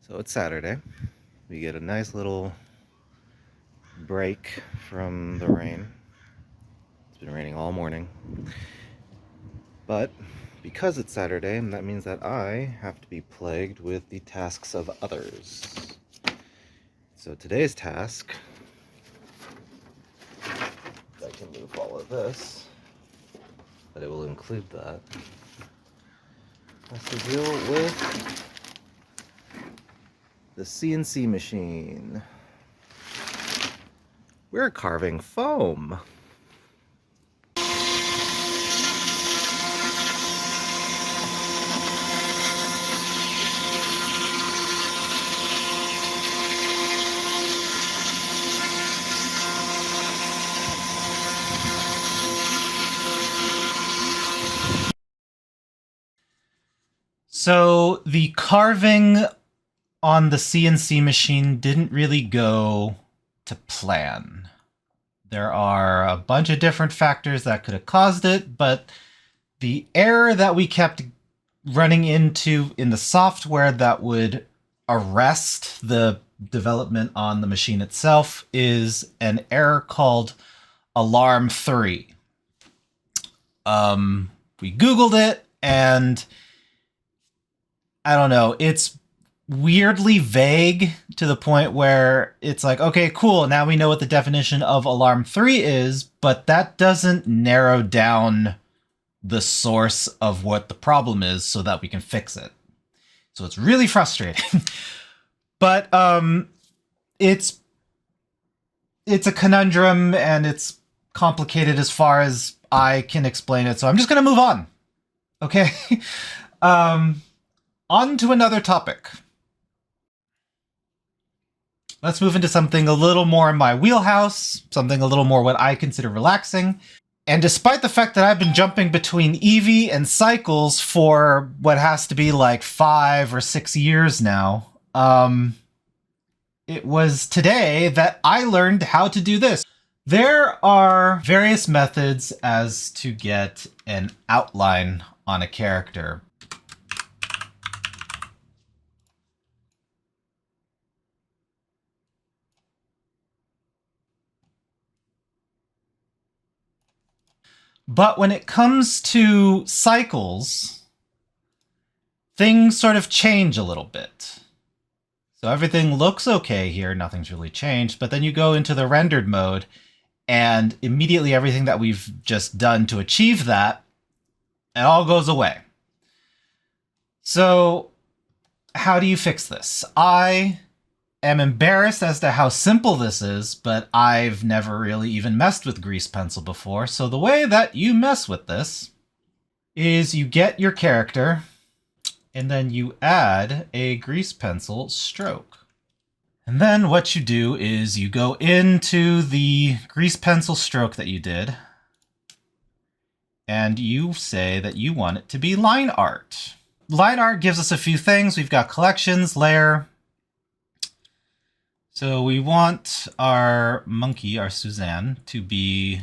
So it's Saturday. We get a nice little break from the rain. It's been raining all morning. But because it's Saturday, that means that I have to be plagued with the tasks of others. So today's task, I can move all of this, but it will include that, has to deal with the CNC machine. We're carving foam. So the carving on the CNC machine didn't really go to plan. There are a bunch of different factors that could have caused it, but the error that we kept running into in the software that would arrest the development on the machine itself is an error called alarm 3. We Googled it, and I don't know, it's weirdly vague to the point where it's like, okay, cool, now we know what the definition of alarm 3 is, but that doesn't narrow down the source of what the problem is so that we can fix it. So it's really frustrating. But it's a conundrum, and it's complicated as far as I can explain it, so I'm just going to move on. Okay? On to another topic. Let's move into something a little more in my wheelhouse, something a little more what I consider relaxing. And despite the fact that I've been jumping between Eevee and Cycles for what has to be like 5 or 6 years now, it was today that I learned how to do this. There are various methods as to get an outline on a character. But when it comes to Cycles, things sort of change a little bit. So everything looks okay here, nothing's really changed, but then you go into the rendered mode, and immediately everything that we've just done to achieve that, it all goes away. So how do you fix this? I am embarrassed as to how simple this is, but I've never really even messed with grease pencil before. So the way that you mess with this is you get your character, and then you add a grease pencil stroke. And then what you do is you go into the grease pencil stroke that you did, and you say that you want it to be line art. Line art gives us a few things. We've got collections, layer. So we want our monkey, our Suzanne, to be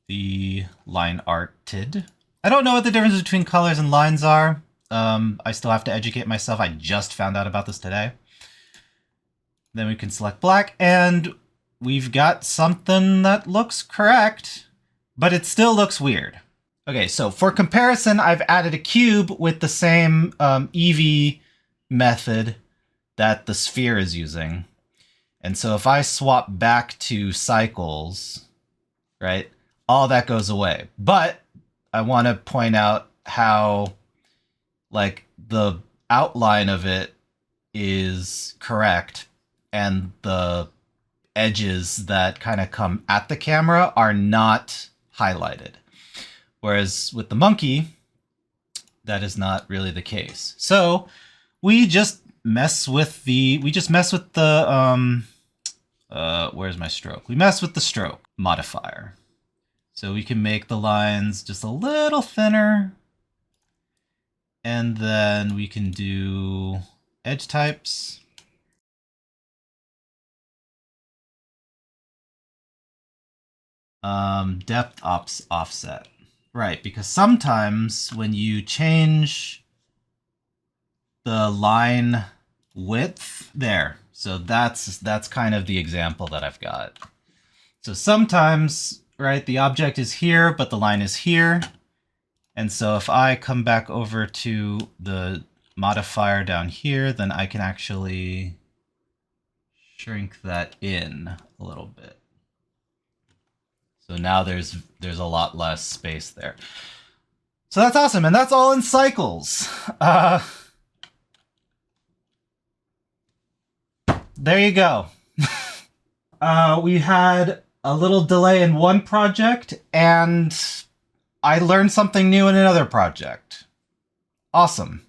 the line arted. I don't know what the difference between colors and lines are. I still have to educate myself. I just found out about this today. Then we can select black, and we've got something that looks correct, but it still looks weird. Okay, so for comparison, I've added a cube with the same Eevee method that the sphere is using. And so if I swap back to Cycles, right, all that goes away. But I want to point out how, like, the outline of it is correct, and the edges that kind of come at the camera are not highlighted. Whereas with the monkey, that is not really the case. So we just mess with the, where's my stroke? We mess with the stroke modifier. So we can make the lines just a little thinner. And then we can do edge types. Depth offset. Right, because sometimes when you change the line width there. So that's kind of the example that I've got. So sometimes, right, the object is here, but the line is here. And so if I come back over to the modifier down here, then I can actually shrink that in a little bit. So now there's a lot less space there. So that's awesome, and that's all in cycles. There you go. We had a little delay in one project, and I learned something new in another project. Awesome.